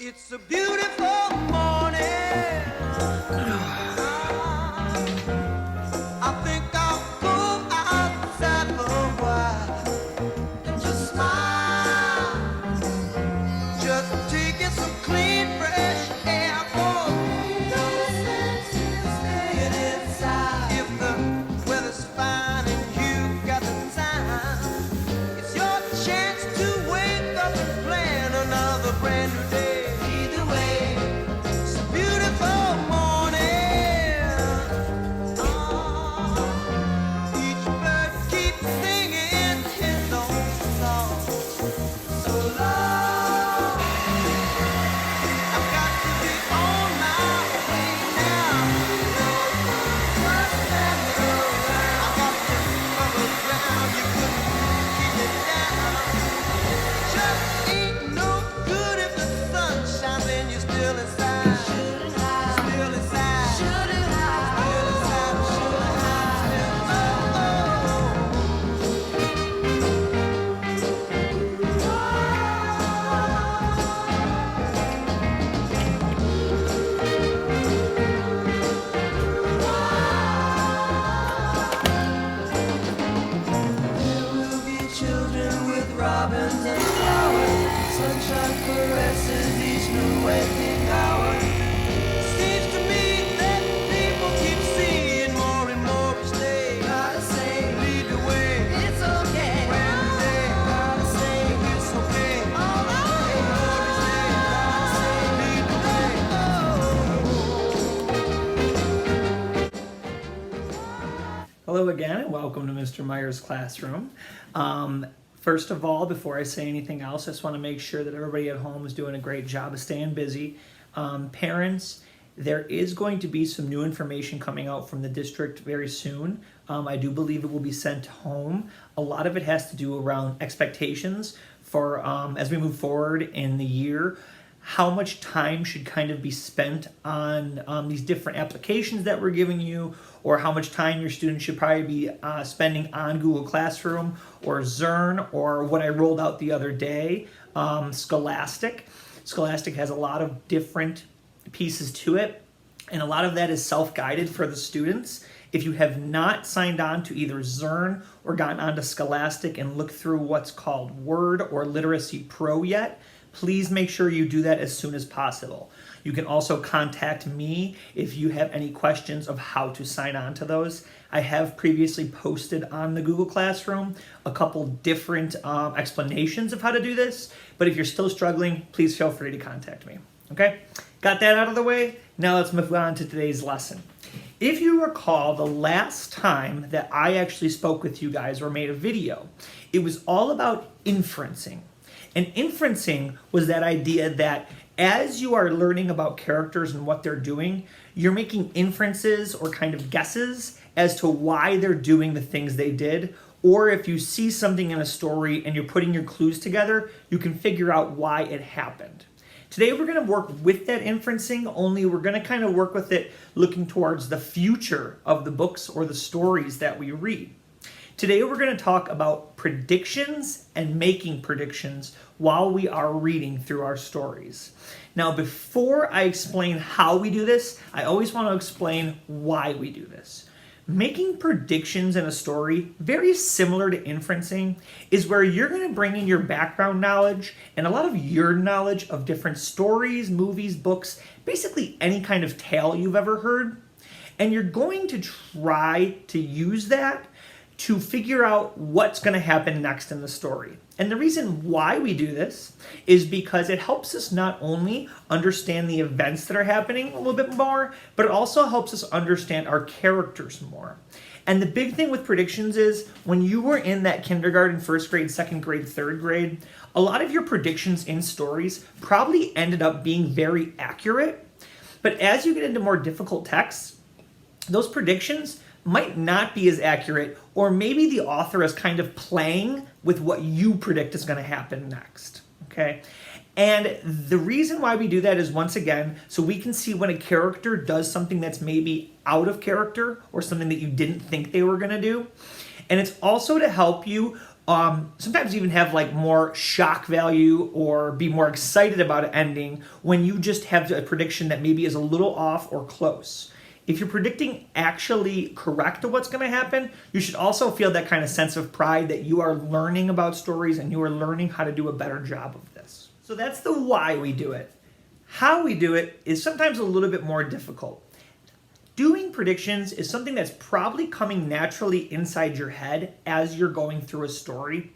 It's a beautiful morning. I think I'll go outside for a while and just smile. Just taking some clean, fresh air. Oh, staying inside. If the weather's fine and you got the time, it's your chance to wake up and plan another brand new day. Either way, it's a beautiful morning. Each bird keeps singing his own song. So long, I've got to be on my way now. What's that around? I got to cover ground. You couldn't keep it down. Just ain't no good if the sun shines and you're still inside. Still inside. Still inside. Still inside. There will be children with robins and flowers. Sunshine caresses each new waking hour. Seems to me that people keep seeing more and more each day. Gotta say, lead the way. It's okay. When they gotta say, it's okay. All right. More each day. Gotta say, lead the way. Hello again, and welcome to Mr. Meyer's classroom. First of all, before I say anything else, I just want to make sure that everybody at home is doing a great job of staying busy. Parents, there is going to be some new information coming out from the district very soon. I do believe it will be sent home. A lot of it has to do around expectations for as we move forward in the year. How much time should kind of be spent on these different applications that we're giving you, or how much time your students should probably be spending on Google Classroom or Zern, or what I rolled out the other day, Scholastic. Scholastic has a lot of different pieces to it, and a lot of that is self-guided for the students. If you have not signed on to either Zern or gotten onto Scholastic and looked through what's called Word or Literacy Pro yet, please make sure you do that as soon as possible. You can also contact me if you have any questions of how to sign on to those. I have previously posted on the Google Classroom a couple different explanations of how to do this, but if you're still struggling, please feel free to contact me. Okay? Got that out of the way? Now let's move on to today's lesson. If you recall, the last time that I actually spoke with you guys or made a video, it was all about inferencing. And inferencing was that idea that as you are learning about characters and what they're doing, you're making inferences or kind of guesses as to why they're doing the things they did. Or if you see something in a story and you're putting your clues together, you can figure out why it happened. Today we're going to work with that inferencing, only we're going to kind of work with it looking towards the future of the books or the stories that we read. Today we're going to talk about predictions and making predictions while we are reading through our stories. Now, before I explain how we do this, I always want to explain why we do this. Making predictions in a story, very similar to inferencing, is where you're going to bring in your background knowledge and a lot of your knowledge of different stories, movies, books, basically any kind of tale you've ever heard, and you're going to try to use that to figure out what's going to happen next in the story. And the reason why we do this is because it helps us not only understand the events that are happening a little bit more, but it also helps us understand our characters more. And the big thing with predictions is when you were in that kindergarten, first grade, second grade, third grade, a lot of your predictions in stories probably ended up being very accurate. But as you get into more difficult texts, those predictions might not be as accurate, or maybe the author is kind of playing with what you predict is going to happen next, okay? And the reason why we do that is, once again, so we can see when a character does something that's maybe out of character or something that you didn't think they were going to do. And it's also to help you sometimes even have like more shock value or be more excited about an ending when you just have a prediction that maybe is a little off or close. If you're predicting actually correct of what's going to happen, you should also feel that kind of sense of pride that you are learning about stories and you are learning how to do a better job of this. So that's the why we do it. How we do it is sometimes a little bit more difficult. Doing predictions is something that's probably coming naturally inside your head as you're going through a story,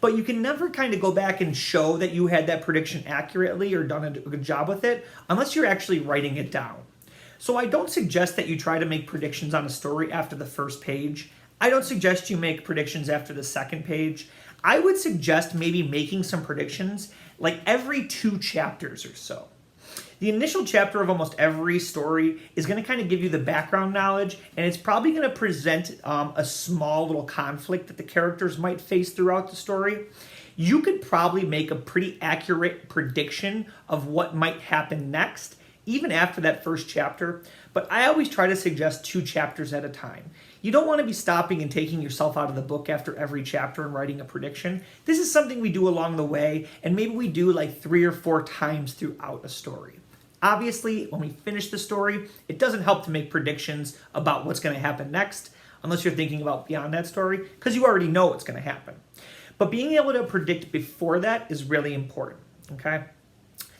but you can never kind of go back and show that you had that prediction accurately or done a good job with it unless you're actually writing it down. So I don't suggest that you try to make predictions on a story after the first page. I don't suggest you make predictions after the second page. I would suggest maybe making some predictions like every 2 chapters or so. The initial chapter of almost every story is going to kind of give you the background knowledge, and it's probably going to present a small little conflict that the characters might face throughout the story. You could probably make a pretty accurate prediction of what might happen next, even after that first chapter, but I always try to suggest 2 chapters at a time. You don't want to be stopping and taking yourself out of the book after every chapter and writing a prediction. This is something we do along the way, and maybe we do like 3 or 4 times throughout a story. Obviously, when we finish the story, it doesn't help to make predictions about what's going to happen next, unless you're thinking about beyond that story, because you already know what's going to happen. But being able to predict before that is really important, okay?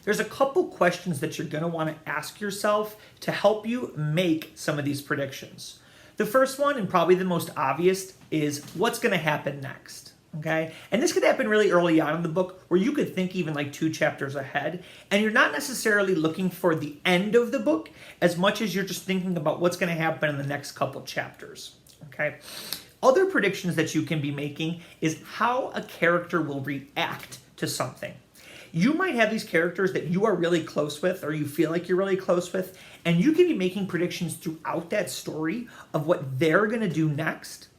There's a couple questions that you're going to want to ask yourself to help you make some of these predictions. The first one, and probably the most obvious, is what's going to happen next. Okay, and this could happen really early on in the book where you could think even like 2 chapters ahead, and you're not necessarily looking for the end of the book as much as you're just thinking about what's going to happen in the next couple chapters. Okay, other predictions that you can be making is how a character will react to something. You might have these characters that you are really close with or you feel like you're really close with, and you can be making predictions throughout that story of what they're going to do next.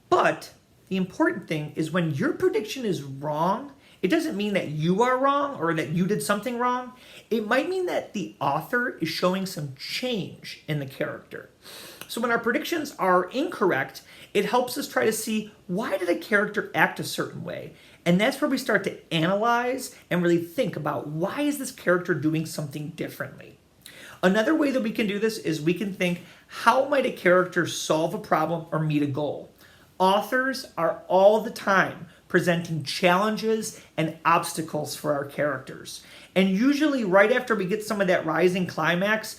But the important thing is when your prediction is wrong, it doesn't mean that you are wrong or that you did something wrong. It might mean that the author is showing some change in the character. So when our predictions are incorrect, it helps us try to see, why did a character act a certain way? And that's where we start to analyze and really think about, why is this character doing something differently? Another way that we can do this is we can think, how might a character solve a problem or meet a goal? Authors are all the time presenting challenges and obstacles for our characters. And usually right after we get some of that rising climax,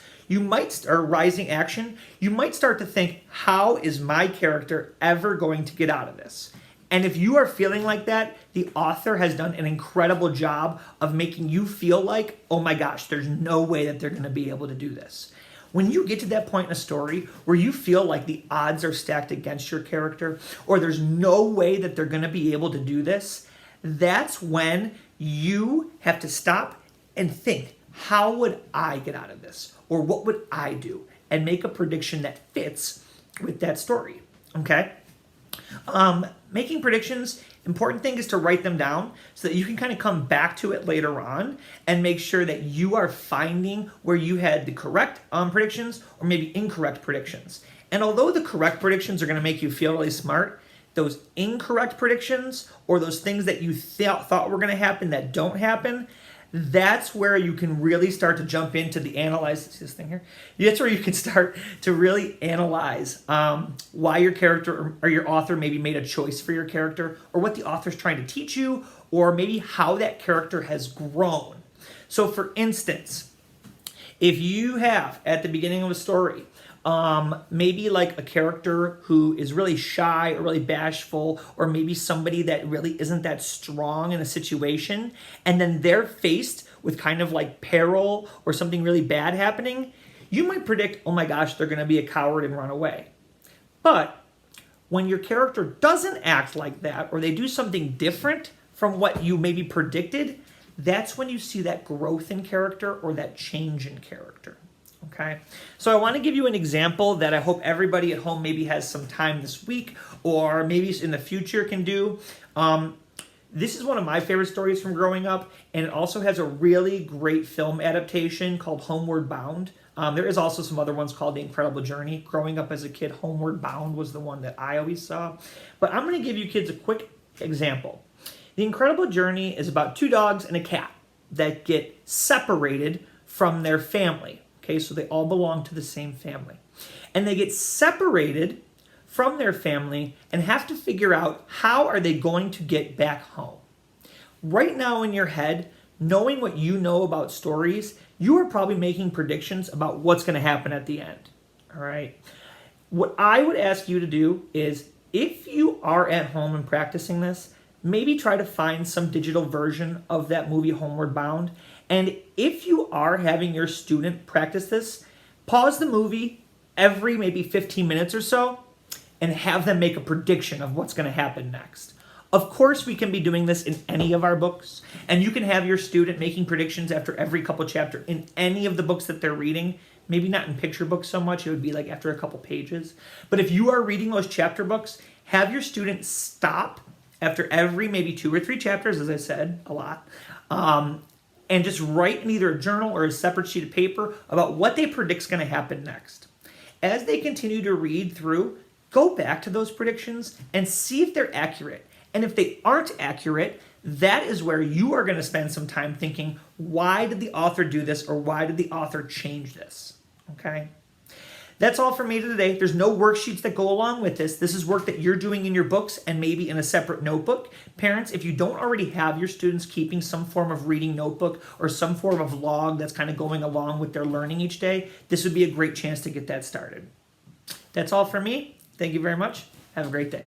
or rising action, you might start to think, how is my character ever going to get out of this? And if you are feeling like that, the author has done an incredible job of making you feel like, oh my gosh, there's no way that they're going to be able to do this. When you get to that point in a story where you feel like the odds are stacked against your character, or there's no way that they're going to be able to do this, that's when you have to stop and think, how would I get out of this? Or what would I do? And make a prediction that fits with that story, okay? Making predictions, important thing is to write them down so that you can kind of come back to it later on and make sure that you are finding where you had the correct predictions or maybe incorrect predictions. And although the correct predictions are going to make you feel really smart, those incorrect predictions or those things that you thought were going to happen that don't happen, that's where you can really start to jump into the analyze. See this thing here? That's where you can start to really analyze why your character or your author maybe made a choice for your character, or what the author's trying to teach you, or maybe how that character has grown. So for instance, if you have at the beginning of a story maybe like a character who is really shy or really bashful, or maybe somebody that really isn't that strong in a situation, and then they're faced with kind of like peril or something really bad happening, you might predict, oh my gosh, they're going to be a coward and run away. But when your character doesn't act like that, or they do something different from what you maybe predicted, that's when you see that growth in character or that change in character. Okay, so I want to give you an example that I hope everybody at home maybe has some time this week or maybe in the future can do. This is one of my favorite stories from growing up, and it also has a really great film adaptation called Homeward Bound. There is also some other ones called The Incredible Journey. Growing up as a kid, Homeward Bound was the one that I always saw. But I'm going to give you kids a quick Example. The Incredible Journey is about two dogs and a cat that get separated from their family. Okay, so they all belong to the same family. And they get separated from their family and have to figure out how are they going to get back home. Right now in your head, knowing what you know about stories, you are probably making predictions about what's going to happen at the end. All right. What I would ask you to do is, if you are at home and practicing this, maybe try to find some digital version of that movie Homeward Bound. And if you are having your student practice this, pause the movie every maybe 15 minutes or so and have them make a prediction of what's going to happen next. Of course, we can be doing this in any of our books, and you can have your student making predictions after every couple chapter in any of the books that they're reading. Maybe not in picture books so much, it would be like after a couple pages. But if you are reading those chapter books, have your student stop after every maybe 2 or 3 chapters, as I said, a lot, and just write in either a journal or a separate sheet of paper about what they predict is going to happen next. As they continue to read through, go back to those predictions and see if they're accurate. And if they aren't accurate, that is where you are going to spend some time thinking, why did the author do this, or why did the author change this? Okay? That's all for me today. There's no worksheets that go along with this. This is work that you're doing in your books and maybe in a separate notebook. Parents, if you don't already have your students keeping some form of reading notebook or some form of log that's kind of going along with their learning each day, this would be a great chance to get that started. That's all for me. Thank you very much. Have a great day.